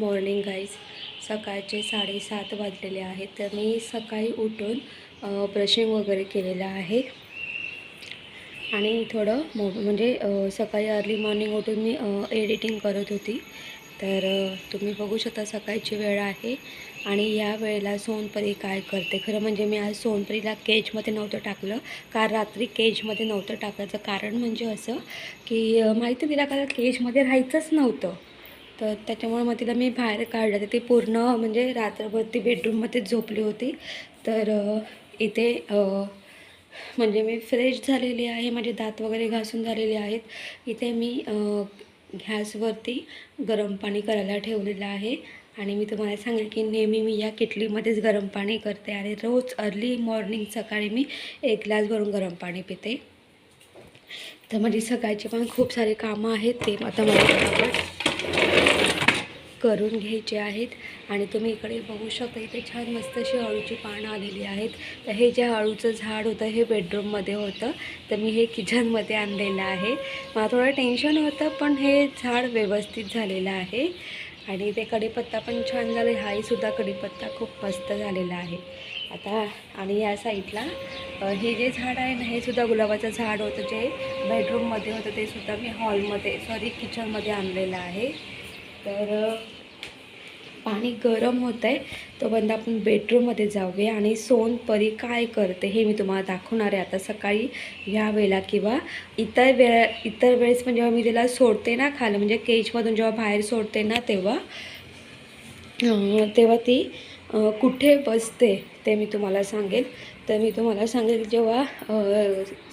Morning guys. सकाळचे 7:30 वाजलेले आहेत. तर मी सकाळी उठून ब्रशिंग वगैरे केलेलं आहे आणि थोडं म्हणजे सकाळी अर्ली मॉर्निंग उठून मी एडिटिंग करत होती. तर तुम्ही बघू शकता सकाळची वेळ आहे आणि या वेळेला सोनपरी काय करते. खरं म्हणजे मी आज सोनपरीला केजमध्ये नव्हतं टाकलं, कारण रात्री केजमध्ये नव्हतं टाकायचं कारण म्हणजे असं की माहिती तिला कारण केजमध्ये राहायचंच नव्हतं. तर त्याच्यामुळे मग तिला मी बाहेर काढलं. तर ती पूर्ण म्हणजे रात्रभर ती बेडरूममध्येच झोपली होती. तर इथे म्हणजे मी फ्रेश झालेली आहे, माझे दात वगैरे घासून झालेले आहेत. इथे मी गॅसवरती गरम पाणी करायला ठेवलेलं आहे आणि मी तुम्हाला सांगेल की नेहमी मी या किटलीमध्येच गरम पाणी करते आणि रोज अर्ली मॉर्निंग सकाळी मी 1 ग्लास भरून गरम पाणी पिते. तर माझी सकाळची पण खूप सारे कामं आहेत, ते आता मला करून घ्यायचे आहेत. आणि तुम्ही इकडे बघू शकता इथे छान मस्त अशी अळूची पानं आलेली आहेत. तर हे जे अळूचं झाड होतं हे बेडरूममध्ये होतं, तर मी हे किचनमध्ये आणलेलं आहे. मला थोडं टेन्शन होतं पण हे झाड व्यवस्थित झालेलं आहे. आणि ते कढीपत्ता पण छान झालं. हाहीसुद्धा कढीपत्ता खूप मस्त झालेला आहे आता. आणि या साईडला हे जे झाड आहे ना, हे सुद्धा गुलाबाचं झाड होतं जे बेडरूममध्ये होतं, ते सुद्धा मी हॉलमध्ये किचनमध्ये आणलेलं आहे. तर पाणी गरम होतं आहे तोपर्यंत आपण बेडरूममध्ये जाऊया आणि सोनपरी काय करते हे मी तुम्हाला दाखवणार आहे आता सकाळी ह्या वेळेला किंवा इतर वेळेस पण जेव्हा मी तिला सोडते ना खाली, म्हणजे केजमधून जेव्हा बाहेर सोडते ना तेव्हा ती कुठे बसते ते मी तुम्हाला सांगेल. तर मी तुम्हाला सांगेल जेव्हा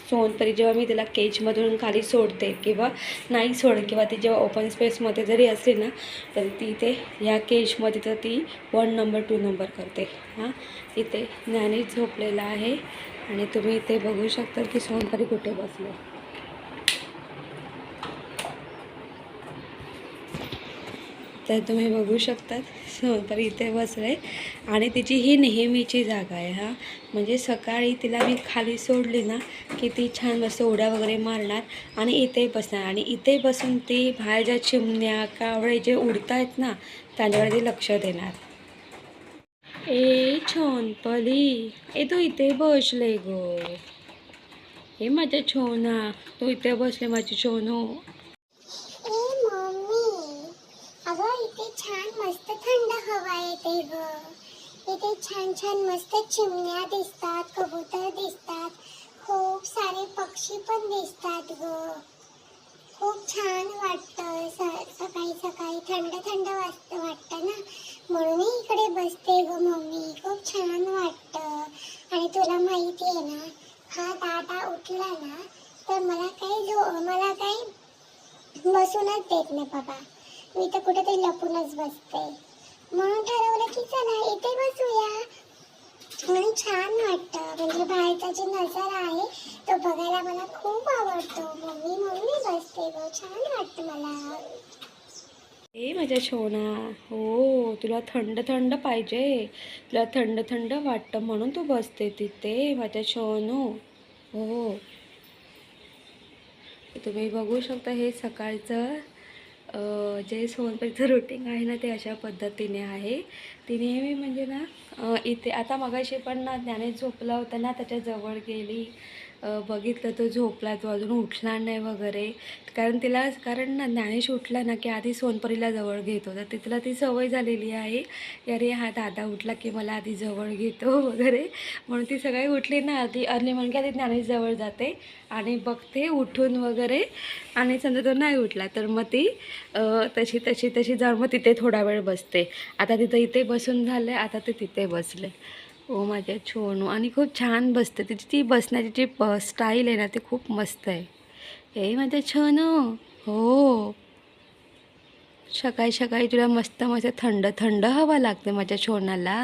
सोनपरी जेव्हा मी तिला केजमधून खाली सोडते किंवा नाही सोडत किंवा ती जेव्हा ओपन स्पेसमध्ये जरी असली ना, तर ती इथे या केजमध्ये तर ती 1 नंबर 2 नंबर करते. इथे ज्ञानेश झोपलेला आहे आणि तुम्ही इथे बघू शकता की सोनपरी कुठे बसले. तर तुम्ही बघू शकतात सोनपरी इथे बसले आणि तिची ही नेहमीची जागा आहे. म्हणजे सकाळी तिला मी खाली सोडली ना की ती छान मस्त उड्या वगैरे मारणार आणि इथे बसणार आणि इथे बसून ती बाहेर ज्या चिमण्या कावळे जे उडत आहेत ना त्यांच्याकडे ती लक्ष देणार. ए छोनपली, ए तू इथे बसले गो. हे माझ्या छोना, तू इथे बसले माझी छोनो. अगं इथे छान मस्त थंड हवा येते ग. इथे छान छान मस्त चिमण्या दिसतात, कबूतर दिसतात, खूप सारे पक्षी पण दिसतात ग. खूप छान वाटतं सकाळी सकाळी थंड थंड वाटतं ना, म्हणून इकडे बसते ग मम्मी. खूप छान वाटतं. आणि तुला माहिती आहे ना, हा दादा उठला ना तर मला काही बसूनच देत नाही बाबा. मी तर कुठेतरी लपूनच बसते. म्हणून ठरवलं की चला इथे बसूया. म्हणून छान वाटतं. म्हणजे बाहेरचा जो नजारा आहे तो बघायला मला खूप आवडतो मम्मी, म्हणून मी बसते ग. छान वाटतं मला. ए माझ्या छोना, हो तुला थंड थंड पाहिजे, तुला थंड थंड वाटतं म्हणून तू बसते तिथे माझ्या छोनू. हो तुम्ही बघू शकता हे सकाळचं जे सोनपरीचं रुटीन आहे ना ते अशा पद्धतीने आहे. ती नेहमी म्हणजे ना इथे आता मगाशी पण ना त्याने झोपला होता ना त्याच्याजवळ गेली, बघितलं तो झोपला, तो अजून उठला नाही वगैरे. कारण ना ज्ञानेश उठला ना की आधी सोनपरीला जवळ घेतो. तर तिथला ती सवय झालेली आहे की अरे हा दादा उठला की मला आधी जवळ घेतो वगैरे. म्हणून ती सकाळी उठली ना आधी अर्ली मॉर्निंग आधी ज्ञानेश जवळ जाते आणि बघते उठून वगैरे. आणि समजा तो नाही उठला तर मग ती तशी जाऊन मग तिथे थोडा वेळ बसते. आता तिथं इथे बसून झालं, आता ते तिथे बसले. ओ माझ्या छोनू, आणि खूप छान बसते. तिची ती बसण्याची जी स्टाईल आहे ना ती खूप मस्त आहे. हे माझ्या छोनू, हो सकाळी सकाळी तुला मस्त मस्त थंड थंड हवा लागते माझ्या छोनाला.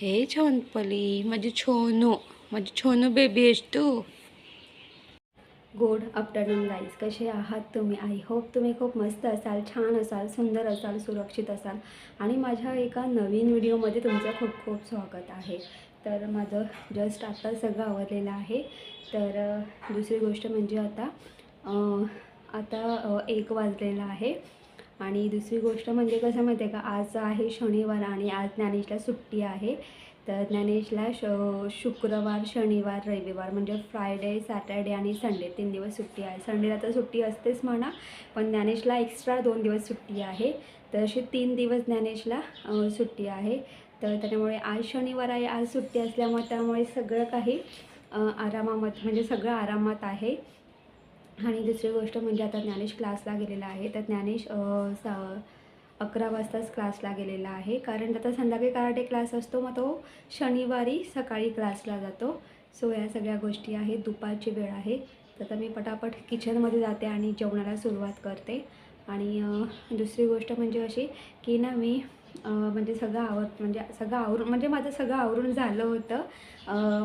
हे छोनपली माझी छोनू बेबी आहेस तू. गुड आफ्टरनून गाईज, कसे आहात तुम्ही? आय होप तुम्ही खूप मस्त असाल, छान असाल, सुंदर असाल, सुरक्षित असाल. आणि माझ्या एका नवीन व्हिडिओमध्ये तुमचं खूप खूप स्वागत आहे. तर माझं जस्ट आता सगळं आवरलेलं आहे. तर दुसरी गोष्ट म्हणजे आता 1 वाजलेला आहे आणि दुसरी गोष्ट म्हणजे कसं माहिती आहे का, आज आहे शनिवार आणि आज ज्ञानेशला सुट्टी आहे. तर ज्ञानेशला शुक्रवार, शनिवार, रविवार म्हणजे फ्रायडे, सॅटर्डे आणि संडे 3 दिवस सुट्टी आहे. संडेला तर सुट्टी असतेच म्हणा, पण ज्ञानेशला एक्स्ट्रा 2 दिवस सुट्टी आहे. तर असे 3 दिवस ज्ञानेशला सुट्टी आहे. तर त्याच्यामुळे आज शनिवार आहे, आज सुट्टी असल्यामुळे त्यामुळे सगळं काही आरामात म्हणजे सगळं आरामात आहे. आणि दुसरी गोष्ट म्हणजे आता ज्ञानेश क्लासला गेलेला आहे. तर ज्ञानेश 11 वाजताच क्लासला गेलेला आहे, कारण आता संध्याकाळी कराटे क्लास असतो, मग तो शनिवारी सकाळी क्लासला जातो. सो या सगळ्या गोष्टी आहेत. दुपारची वेळ आहे, तर आता मी पटापट किचनमध्ये जाते आणि जेवणाला सुरुवात करते. आणि दुसरी गोष्ट म्हणजे अशी की ना मी म्हणजे माझं सगळं आवरून झालं होतं.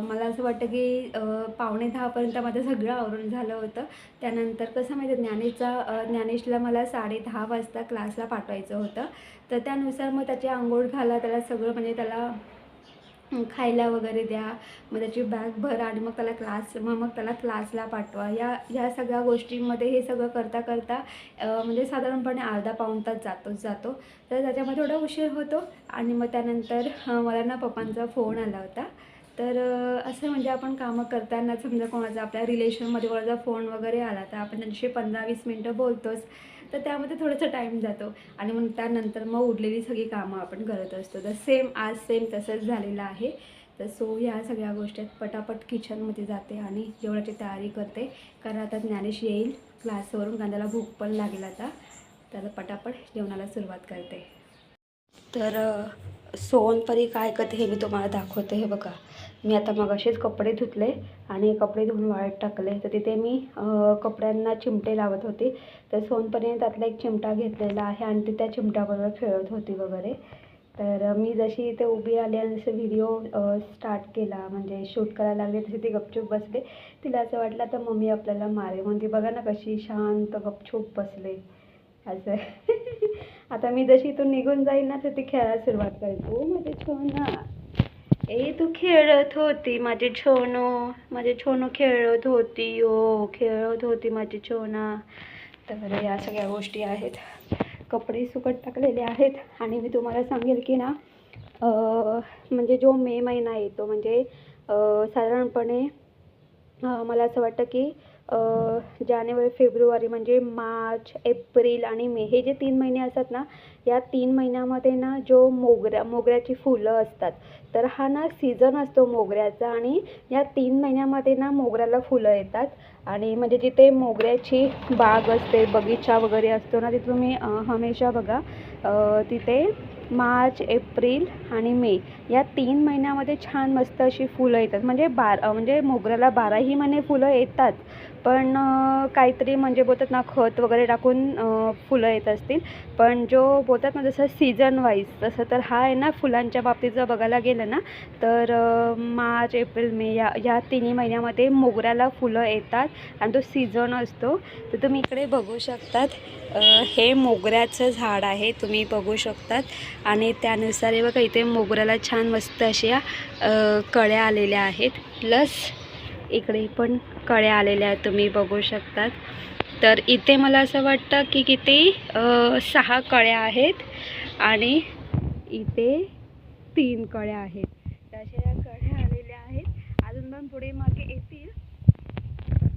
मला असं वाटतं की 9:45पर्यंत माझं सगळं आवरून झालं होतं. त्यानंतर कसं माहिती आहे, ज्ञानेशला मला 10:30 वाजता क्लासला पाठवायचं होतं. तर त्यानुसार मग त्याची अंघोळ घाला, त्याला सगळं म्हणजे त्याला खायला वगैरे द्या, मग त्याची बॅग भरा आणि मग त्याला क्लासला पाठवा. ह्या सगळ्या गोष्टींमध्ये हे सगळं करता करता म्हणजे साधारणपणे अर्धा पाऊण तास जातो. तर त्याच्यामध्ये थोडा उशीर होतो. आणि मग त्यानंतर मला ना पप्पांचा फोन आला होता. तर असं म्हणजे आपण कामं करताना समजा कोणाचा आपल्या रिलेशनमध्ये कोणाचा फोन वगैरे आला तर आपण त्यांच्याशी 15-20 मिनटं बोलतोच. तर त्यामध्ये थोडासा टाईम जातो आणि मग त्यानंतर मग उरलेली सगळी कामं आपण करत असतो. तर आज सेम तसंच झालेलं आहे. तर सो ह्या सगळ्या गोष्टी पटापट किचनमध्ये जाते आणि जेवणाची तयारी करते, कारण आता ज्ञानेश येईल क्लासवरून, कारण त्याला भूक पण लागेल आता. तर पटापट जेवणाला सुरुवात करते. तर सोनपरी काय करते हे मी तुम्हाला दाखवते. हे बघा, मी आता मगाशीच कपडे धुतले आणि कपडे धुवून वाळत टाकले. तर तिथे मी कपड्यांना चिमटे लावत होते. तर सोनपरीने त्यातला एक चिमटा घेतलेला आहे आणि ती त्या चिमट्याबरोबर खेळत होती वगैरे. तर मी जशी इथे उभी आली आणि जसं व्हिडिओ स्टार्ट केला म्हणजे शूट करायला लागले, तशी ती गपचूप बसले. तिला असं वाटलं तर मम्मी आपल्याला मारे, म्हणून ती बघा ना कशी शांत गपचूप बसले असं. आता मी जशी इथून निघून जाईल ना तर ती खेळायला सुरुवात करेल. ओ माझे छोना, ए तू खेळत होती माझे छोनो खेळत होती माझी छोना. तर या सगळ्या गोष्टी आहेत. कपडे सुकत टाकलेले आहेत. आणि मी तुम्हाला सांगेल की ना म्हणजे जो मे महिना येतो म्हणजे साधारणपणे मला असं वाटतं की जानेवारी, फेब्रुवारी म्हणजे मार्च, एप्रिल आणि मे हे जे 3 महिने असतात ना, या 3 महिन्यामध्ये ना जो मोगऱ्याची फुलं असतात, तर हा ना सीझन असतो मोगऱ्याचा. आणि या 3 महिन्यामध्ये ना मोगऱ्याला फुलं येतात. आणि म्हणजे जिथे मोगऱ्याची बाग असते, बगीचा वगैरे असतो ना, तिथे तुम्ही हमेशा बघा तिथे मार्च, एप्रिल आणि मे या 3 महिन्यामध्ये छान मस्त अशी फुलं येतात. म्हणजे मोगऱ्याला 12ही महिने फुलं येतात, पण काहीतरी म्हणजे बोलतात ना खत वगैरे टाकून फुलं येत असतील. पण जो बोलतात ना जसं सीझन वाईज, तसं तर हा आहे ना फुलांच्या बाबतीत जर बघायला गेलं ना, तर मार्च, एप्रिल, मे या 3 महिन्यामध्ये मोगऱ्याला फुलं येतात आणि तो सीझन असतो. तर तुम्ही इकडे बघू शकतात, हे मोगऱ्याचं झाड आहे, तुम्ही बघू शकतात. आणि त्यानुसार हे बघा इथे मोगऱ्याला छान मस्त अशा कळ्या आलेल्या आहेत. प्लस इकडे पण कळ्या आलेल्या आहेत, तुम्ही बघू शकतात. तर इथे मला असं वाटतं की किती 6 कळ्या आहेत आणि इथे 3 कळ्या आहेत. तशा या कळ्या आलेल्या आहेत, अजून पण पुढे मागे येतील.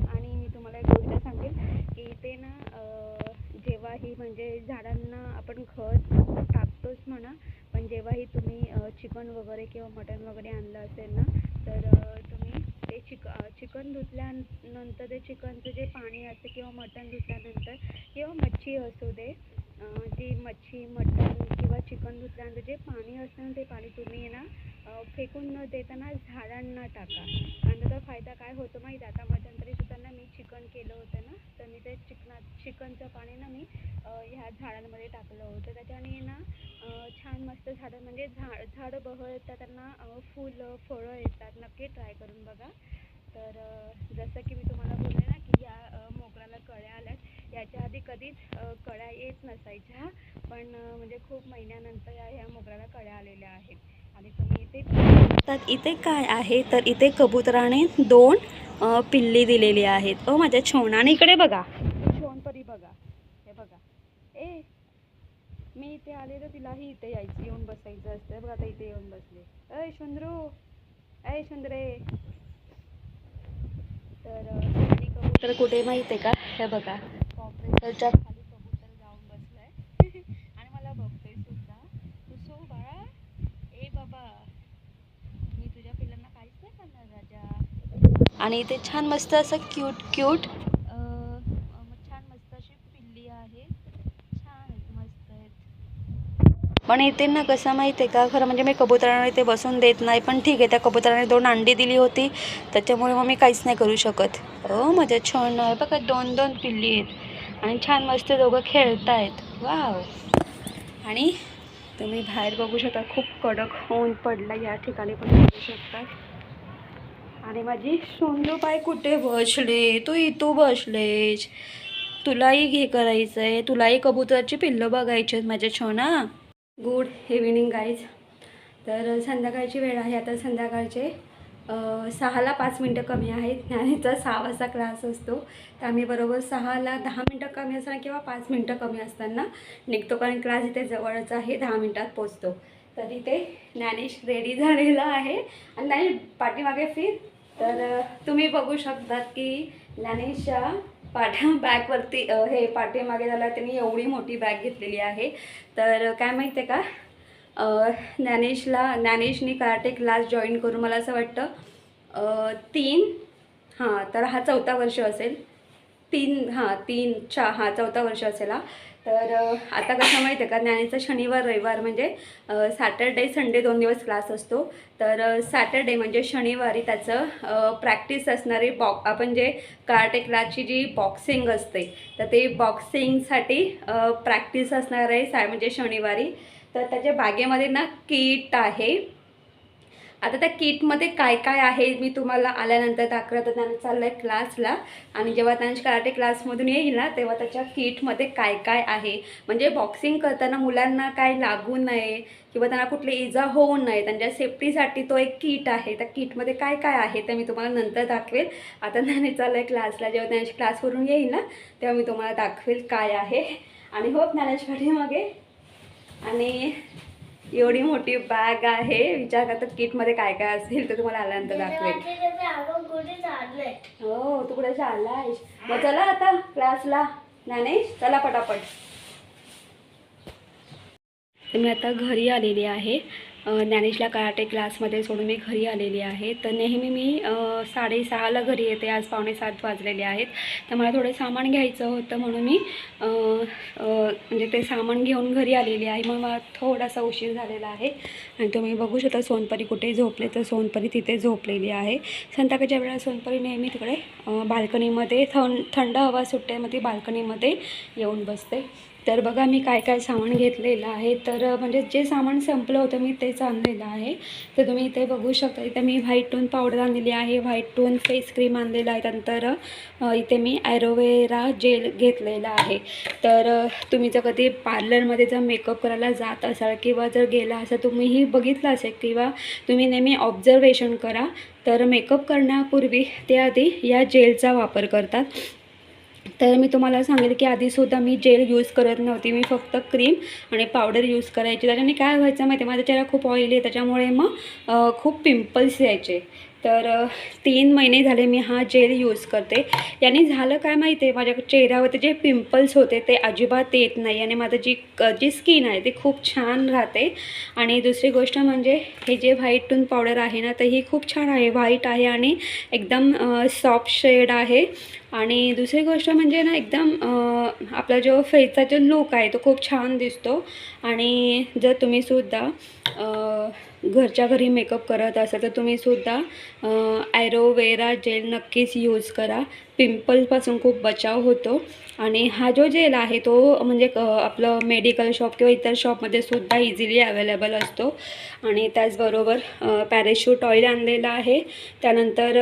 आणि मी तुम्हाला एक गोष्ट सांगेल की इथे ना जेव्हाही म्हणजे झाडांना आपण खत टाकतोच म्हणा, पण जेव्हाही तुम्ही चिकन वगैरे किंवा मटण वगैरे आणलं असेल ना, तर तुम्ही ते चिकन धुतल्यानंतर ते चिकनचं जे पाणी असतं किंवा मटण धुतल्यानंतर किंवा मच्छी असू दे, ती मच्छी, मटण किंवा चिकन धुतल्यानंतर जे पाणी असतं ना, ते पाणी तुम्ही ना फेकून न देताना झाडांना टाका. आणि त्याचा फायदा काय होतो माहीत आहे? आता मध्यंतरी सुद्धा ना मी चिकन केलं होतं ना, तर मी ते चिकनचं पाणी ना मी ह्या झाडांमध्ये टाकलं होतं. त्याच्याने ना छान मस्त झाडं म्हणजे झाडं बहरतात, त्यांना फुलं फळं येतात. नक्की ट्राय करून बघा. तर जसं की मी तुम्हाला बोलले ना की या मोगऱ्याला कळ्या आल्यात, याच्या आधी कधीच कळ्या येत नसायच्या, पण म्हणजे खूप महिन्यानंतर ह्या मोगऱ्याला कळ्या आलेल्या आहेत. आणि तुम्ही इथे काय आहे, तर इथे कबुतराने 2 पिल्ली दिलेली आहेत. माझ्या छोनाने इकडे बघा, छोनपरी बघा, हे बघा, मी इथे आले तर तिलाही इथे यायची, येऊन बसायचं असतं. बघा आता इथे येऊन बसले. अय शुंद्रू, अय शुंद्रे. तर आणि कबूतर कुठे माहिती आहे का? हे बघा, कॉम्प्रेसरच्या खाली कबूतर जाऊन बसलाय आणि मला बघतोय सुद्धा. तू सो बाळा, ए बाबा, मी तुझ्या पिल्लांना काहीच नाही करणार राजा. आणि इथे छान मस्त असं क्यूट क्यूट छान मस्त अशी पिल्ली आहे. छान आहेत, मस्त आहेत. पण इथे ना कसं माहिती आहे का, खरं म्हणजे मी कबुतरांना इथे बसून देत नाही. पण ठीक आहे, त्या कबुतराने 2 अंडी दिली होती, त्याच्यामुळे मग मी काहीच नाही करू शकत. हो माझ्या छान आहे बघा, 2 पिल्ली आहेत आणि छान मस्त दोघं खेळतायत. वाव. आणि तुम्ही बाहेर बघू शकता, खूप कडक ऊन पडलं या ठिकाणी पण बघू शकता. आणि माझी सोनूबाई कुठे बसले? तू इथं बसलेस. तुलाही घे करायचं आहे, तुलाही कबुतराची पिल्लं बघायची आहेत माझ्या छोना. Good evening guys. तर संध्याकाळची वेळ आहे. आता संध्याकाळचे 6ला 5 मिनटं कमी आहेत. ज्ञानीचा 6 वाजता क्लास असतो, तर आम्ही बरोबर 6ला 10 मिनटं कमी असताना किंवा 5 मिनटं कमी असताना निघतो, कारण क्लास इथे जवळच आहे, 10 मिनटात पोचतो. तर इथे ज्ञानेश रेडी झालेला आहे आणि ज्ञानेश पाठीमागे फिर. तर तुम्ही बघू शकतात की ज्ञानेशच्या बॅगवरती हे पाठीमागे झाला, त्यांनी एवढी मोठी बॅग घेतलेली आहे. तर काय माहिती आहे का, ज्ञानेशनी कराटे क्लास जॉईन करून मला असं वाटतं 3 तर हा 4था वर्ष असेल. 4था वर्ष असेल हा. तर आता कसं माहिती आहे का, ज्ञानेचा शनिवार रविवार म्हणजे सॅटर्डे संडे 2 दिवस क्लास असतो. तर सॅटर्डे म्हणजे शनिवारी त्याचं प्रॅक्टिस असणारी आपण जे कराटे क्लासची जी बॉक्सिंग असते, तर ते बॉक्सिंगसाठी प्रॅक्टिस असणार आहे म्हणजे शनिवारी. तर त्याच्या बॅगेमध्ये ना किट आहे. आता त्या किटमध्ये काय काय आहे मी तुम्हाला आल्यानंतर दाखवलं. तर त्याने चाललं आहे क्लासला, आणि जेव्हा त्यांच्या कराटे क्लासमधून येईल ना, तेव्हा त्याच्या किटमध्ये काय काय आहे, म्हणजे बॉक्सिंग करताना मुलांना काय लागू नये किंवा त्यांना कुठली इजा होऊ नये, त्यांच्या सेफ्टीसाठी तो एक किट आहे. त्या किटमध्ये काय काय आहे ते मी तुम्हाला नंतर दाखवेल. आता त्याने चाललं आहे क्लासला, जेव्हा त्यांच्या क्लासवरून येईल ना, तेव्हा मी तुम्हाला दाखवेल काय आहे. आणि हो ज्ञानेश पाठीमागे, आणि एवढी मोठी बॅग आहे. विचार करतात किटमध्ये काय काय असेल, तर तुम्हाला आल्यानंतर दाखवेल. हो, तू कुठे चाललायस? मग चला आता क्लासला ज्ञानेश, चला पटापट. मी आता घरी आलेली आहे. ज्ञानेशला कराटे क्लासमध्ये सोडून मी घरी आलेली आहे. तर नेहमी मी 6:30ला घरी येते. आज 6:45 वाजलेले आहेत. तर मला थोडं सामान घ्यायचं होतं, म्हणून मी म्हणजे ते सामान घेऊन घरी आलेली आहे. मग मला थोडासा उशीर झालेला आहे. आणि तुम्ही बघू शकता सोनपरी कुठे झोपले, तर सोनपरी तिथे झोपलेली आहे. संध्याकाळच्या वेळेला सोनपरी नेहमी तिकडे बाल्कनीमध्ये थंड हवा सुटते, मग ती बाल्कनीमध्ये येऊन बसते. तर बघा मी काय काय सामान घेतलेलं आहे. तर म्हणजे जे सामान संपलं होतं मी तेच आणलेलं आहे. तर तुम्ही इथे बघू शकता, इथे मी व्हाईट टोन पावडर आणलेली आहे, व्हाईट टोन फेस क्रीम आणलेलं आहे, त्यानंतर इथे मी ॲरोवेरा जेल घेतलेला आहे. तर तुम्ही जर कधी पार्लरमध्ये जर मेकअप करायला जात असाल किंवा जर गेला असाल, तुम्हीही बघितलं असेल किंवा तुम्ही नेहमी ऑब्झर्वेशन करा, तर मेकअप करण्यापूर्वी ते आधी या जेलचा वापर करतात. तर मी तुम्हाला सांगेल की आधीसुद्धा मी जेल यूज करत नव्हती, मी फक्त क्रीम आणि पावडर यूज करायची. त्याच्याने काय व्हायचं माहिती आहे, माझा चेहरा खूप ऑइली आहे, त्याच्यामुळे मग खूप पिंपल्स यायचे. तर 3 महिने झाले मी हा जेल यूज करते. याने झालं काय माहिती आहे, माझ्या चेहऱ्यावरती जे पिंपल्स होते ते अजिबात येत नाही, आणि माझं जी स्किन आहे ती खूप छान राहते. आणि दुसरी गोष्ट म्हणजे हे जे व्हाईट टोन पावडर आहे ना, तर ही खूप छान आहे, व्हाईट आहे आणि एकदम सॉफ्ट शेड आहे. आणि दुसरी गोष्ट म्हणजे ना, एकदम आपला जो फेसचा जो लूक आहे तो खूप छान दिसतो. आणि जर तुम्हीसुद्धा घरच्या घरी मेकअप करत असाल तर तुम्हीसुद्धा ॲरोवेरा जेल नक्कीच यूज करा. पिंपलपासून खूप बचाव होतो. आणि हा जो जेल आहे तो म्हणजे आपलं मेडिकल शॉप किंवा इतर शॉपमध्ये सुद्धा इझिली अवेलेबल असतो. आणि त्याचबरोबर पॅरेशूट ऑइल आणलेलं आहे. त्यानंतर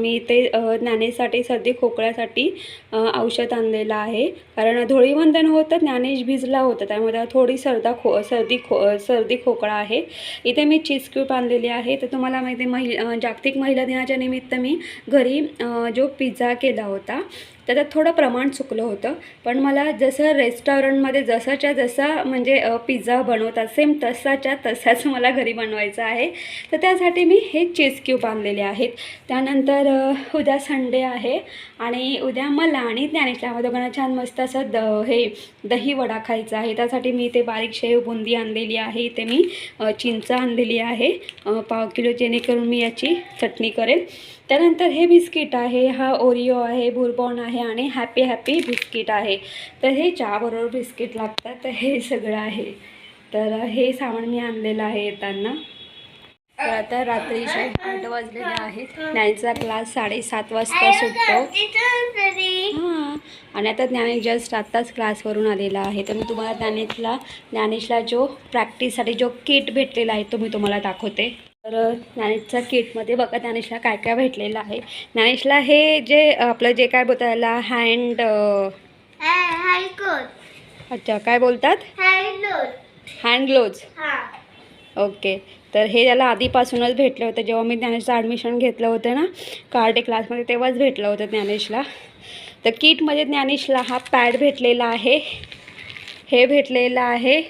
मी ते ज्ञानेशसाठी सर्दी खोकल्यासाठी औषध आणलेलं आहे, कारण धुळीवंदन होतं, ज्ञानेश भिजला होता, त्यामुळे थोडी सर्दी खोकळा आहे. इथे मी चीज क्यूब आणलेली आहे. तर तुम्हाला माहिती आहे जागतिक महिला दिनाच्या निमित्त मी घरी जो पिझ्झा केला होता. त्याच्यात थोडं प्रमाण चुकलं होतं, पण मला जसं रेस्टॉरंटमध्ये जसाच्या जसा म्हणजे पिझ्झा बनवतात सेम तसाच्या तसाच मला घरी बनवायचा आहे. तर त्यासाठी मी हे चीज क्यूब आणलेले आहेत. त्यानंतर उद्या संडे आहे आणि उद्या मला आणि ज्ञानेशला दोघांना छान मस्त असं हे दही वडा खायचा आहे. त्यासाठी मी ते बारीक शेव बुंदी आणलेली आहे. इथे मी चिंच आणलेली आहे 1/2 किलो, जेणेकरून मी याची चटणी करेन. त्यानंतर हे बिस्किट आहे, हा ओरिओ आहे, बुरबॉन आहे आणि हॅपी हॅपी बिस्किट आहे. तर हे चहाबरोबर बिस्किट लागतात, तर हे सगळं आहे. तर हे सामान मी आणलेलं आहे येताना. तर आता रात्रीचे 8 वाजलेले आहेत. ज्ञानेशचा क्लास 7:30 वाजता सुटतो. हां, आणि आता ज्ञानेश जस्ट आत्ताच क्लासवरून आलेला आहे. तर मी तुम्हाला ज्ञानेशला जो प्रॅक्टिससाठी जो किट भेटलेला आहे तो मी तुम्हाला दाखवते. तर ज्ञानेशच्या किटमध्ये बघा ज्ञानेशला काय काय भेटलेलं आहे. ज्ञानेशला हे जे आपलं जे काय बोलतात त्याला अच्छा काय बोलतात, हँड ग्लोव्ज. ओके, तर हे त्याला आधीपासूनच भेटलं होतं. जेव्हा मी ज्ञानेशचं ॲडमिशन घेतलं होतं ना कार्टे क्लासमध्ये, तेव्हाच भेटलं होतं ज्ञानेशला. तर किटमध्ये ज्ञानेशला हा पॅड भेटलेला आहे, हे भेटलेलं आहे.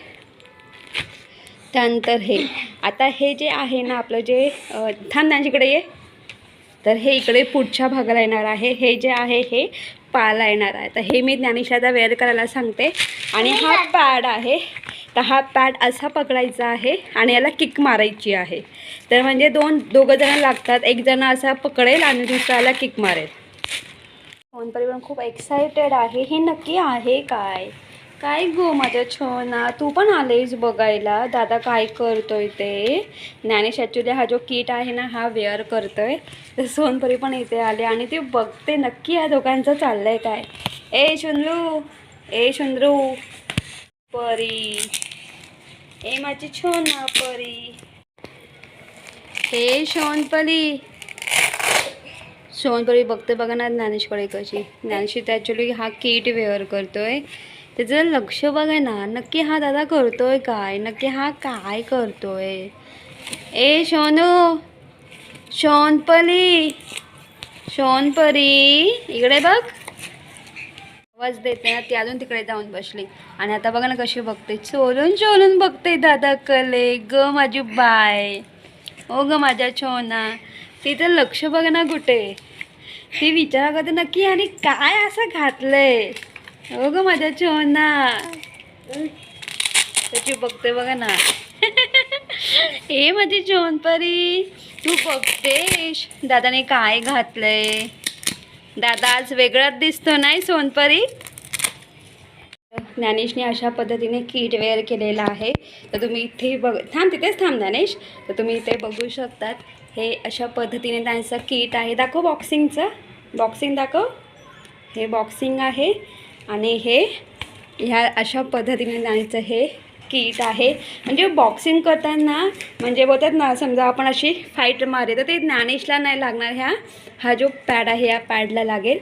त्यानंतर हे आता हे जे आहे ना आपलं जे थांब त्यांच्याकडे ये, तर हे इकडे पुढच्या भागाला येणार आहे. हे जे आहे हे पायाला येणार आहे. तर हे मी ज्ञानेशला वेअर करायला सांगते. आणि हा पॅड आहे, तर हा पॅड असा पकडायचा आहे आणि याला किक मारायची आहे. तर म्हणजे दोघं जण लागतात, एक जण असा पकडेल आणि दुसऱ्याला किक मारेल. फोनपरी पण खूप एक्सायटेड आहे. हे नक्की आहे काय काय गो माझ्या छोना, तू पण आलेस बघायला दादा काय करतोय ते. ज्ञानेश ॲक्च्युली हा जो किट आहे ना हा वेअर करतोय. तर सोनपरी पण इथे आले आणि ती बघते नक्की या दोघांचं चाललंय काय. ए शुंद्रू परी, ए माझी छोना परी, हे सोनपरी बघते बघा ना ज्ञानेशकडे कशी. ज्ञानेश ॲक्च्युली हा किट वेअर करतोय, त्याचं लक्ष बघा ना, नक्की हा दादा करतोय काय, नक्की हा काय करतोय. ए शोनपरी इकडे बघ, आवाज देते ना ती अजून तिकडे जाऊन बसली. आणि आता बघा ना कशी बघते, चोलून बघते दादा कले ग माझी बाय. हो ग माझ्या छोना, तिचं लक्ष बघ ना कुठे, ती विचार करते नक्की आणि काय असं घातलंय. हो ग माझ्या छोना, त्याची बघते बघा ना. ए माझी छोनपरी, तू बघतेस दादाने काय घातलंय. दादा आज वेगळाच दिसतो नाही सोनपरी. ज्ञानेशने अशा पद्धतीने किट वेअर केलेला आहे. तर तुम्ही इथे तिथेच थांब ज्ञानेश. तर तुम्ही इथे बघू शकतात हे अशा पद्धतीने त्यांचं किट आहे. दाखव बॉक्सिंग दाखव. हे बॉक्सिंग आहे आणि हे ह्या अशा पद्धतीने त्यांचं हे किट आहे. म्हणजे बॉक्सिंग करताना म्हणजे बोलतात ना, समजा आपण अशी फाईट मारे तर ते ज्ञानेशला नाही लागणार. हा जो पॅड आहे या पॅडला लागेल,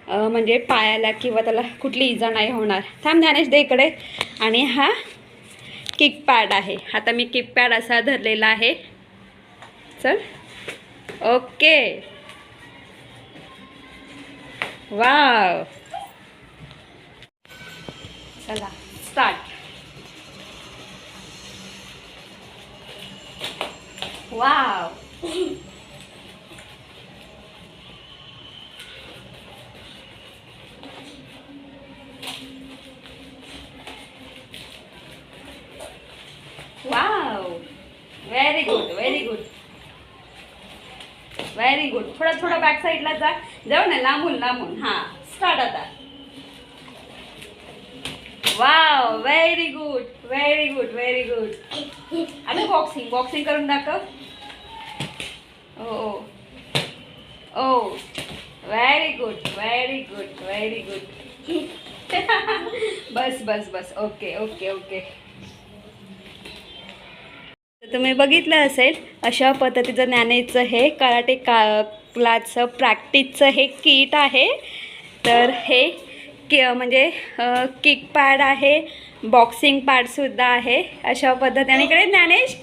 म्हणजे पायाला किंवा त्याला कुठली इजा नाही होणार. थांब ज्ञानेश दे इकडे. आणि हा किक पॅड आहे. आता मी किक पॅड असा धरलेला आहे. चल ओके, वाव, चला start. Wow, wow, very good. थोडा बॅक साईडला जाऊ ना, लांबून. हां स्टार्ट आता. Wow, very good. आता बॉक्सिंग करून दाखव. ओ व्हेरी गुड. बस. ओके. तर तुम्ही बघितलं असेल अशा पद्धतीचं ज्ञानेशचं हे कराटे क्लासचं प्रॅक्टिसचं हे किट आहे. तर हे म्हणजे किक पॅड आहे, बॉक्सिंग पॅडसुद्धा आहे अशा पद्धतीने. इकडे ज्ञानेश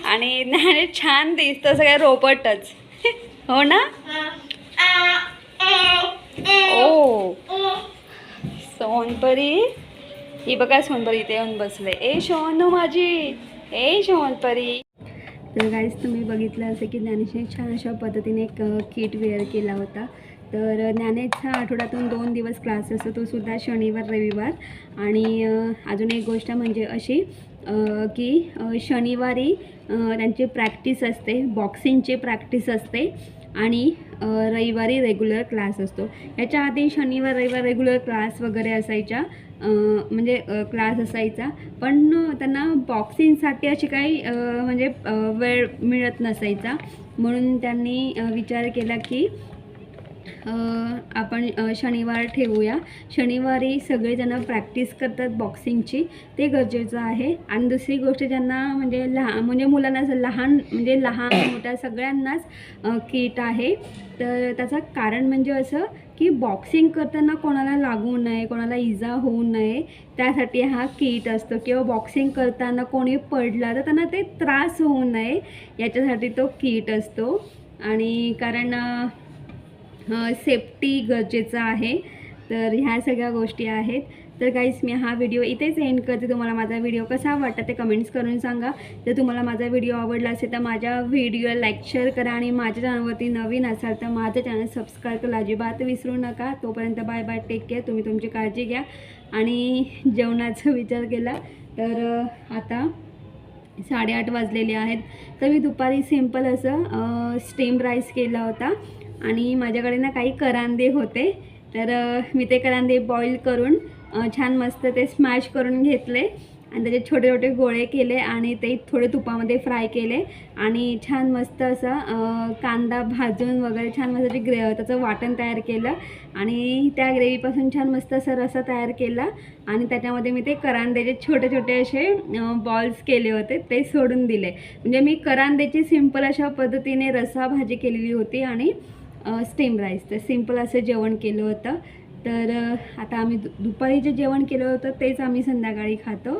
आणि ज्ञानेश छान दिसतं, सगळं रोबोटच हो ना. ओ सोनपरी, ही बघा सोनपरी इथे येऊन बसले. ए सोनू माझी, ए सोनपरी. तर गाईस तुम्ही बघितलं असेल की ज्ञानेशने छान अशा पद्धतीने एक किट वेअर केला होता. तर ज्ञानेशचा आठवड्यातून 2 दिवस क्लास असतो, तो सुद्धा शनिवार रविवार. आणि अजून एक गोष्ट म्हणजे अशी की शनिवारी त्यांची प्रॅक्टिस असते, बॉक्सिंगची प्रॅक्टिस असते आणि रविवारी रेग्युलर क्लास असतो. याच्या आधी शनिवार रविवार रेग्युलर क्लास वगैरे असायच्या, म्हणजे क्लास असायचा, पण त्यांना बॉक्सिंगसाठी अशी काही म्हणजे वेळ मिळत नसायचा. म्हणून त्यांनी विचार केला की आपण शनिवार ठेवूया. शनिवारी सगळेजण प्रॅक्टिस करतात बॉक्सिंगची, ते गरजेचं आहे. आणि दुसरी गोष्ट ज्यांना म्हणजे मुलांना लहान मोठ्या सगळ्यांनाच किट आहे. तर त्याचं कारण म्हणजे असं की बॉक्सिंग करताना कोणाला लागू नये, कोणाला इजा होऊ नये, त्यासाठी हा किट असतो. किंवा बॉक्सिंग करताना कोणी पडला तर त्यांना ते त्रास होऊ नये याच्यासाठी तो किट असतो. आणि कारण सेफ्टी गरजेचं आहे. तर ह्या सगळ्या गोष्टी आहेत. तर गाईस मी हा व्हिडिओ इथेच एंड करते. तुम्हाला माझा व्हिडिओ कसा वाटला ते कमेंट्स करून सांगा. जर तुम्हाला माझा व्हिडिओ आवडला असेल तर माझ्या व्हिडिओला लाईक शेअर करा. आणि माझ्या चॅनलवरती नवीन असाल तर माझं चॅनल सबस्क्राईब करायला अजिबात विसरू नका. तोपर्यंत बाय बाय, टेक केअर. तुम्ही तुमची काळजी घ्या. आणि जेवणाचा विचार केला तर आता 8:30 वाजलेले आहेत. तर मी दुपारी सिम्पल असं स्टीम राईस केला होता. आणि माझ्याकडे ना काही करांदे होते, तर मी ते करांदे बॉईल करून छान मस्त ते स्मॅश करून घेतले आणि त्याचे छोटे छोटे गोळे केले आणि ते थोडे तुपामध्ये फ्राय केले. आणि छान मस्त असं कांदा भाजून वगैरे छान मस्त त्याचं वाटण तयार केलं. आणि त्या ग्रेव्हीपासून छान मस्त असं रस्सा तयार केला. आणि त्याच्यामध्ये मी ते करांद्याचे छोटे छोटे असे बॉल्स केले होते, ते सोडून दिले. म्हणजे मी करांद्याची सिम्पल अशा पद्धतीने रस्सा भाजी केलेली होती आणि स्टीम राईस. तर सिम्पल असं जेवण केलं होतं. तर आता आम्ही दुपारी जे जेवण केलं होतं तेच आम्ही संध्याकाळी खातो.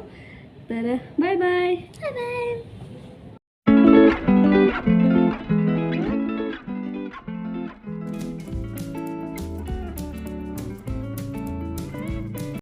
तर बाय बाय. बाय.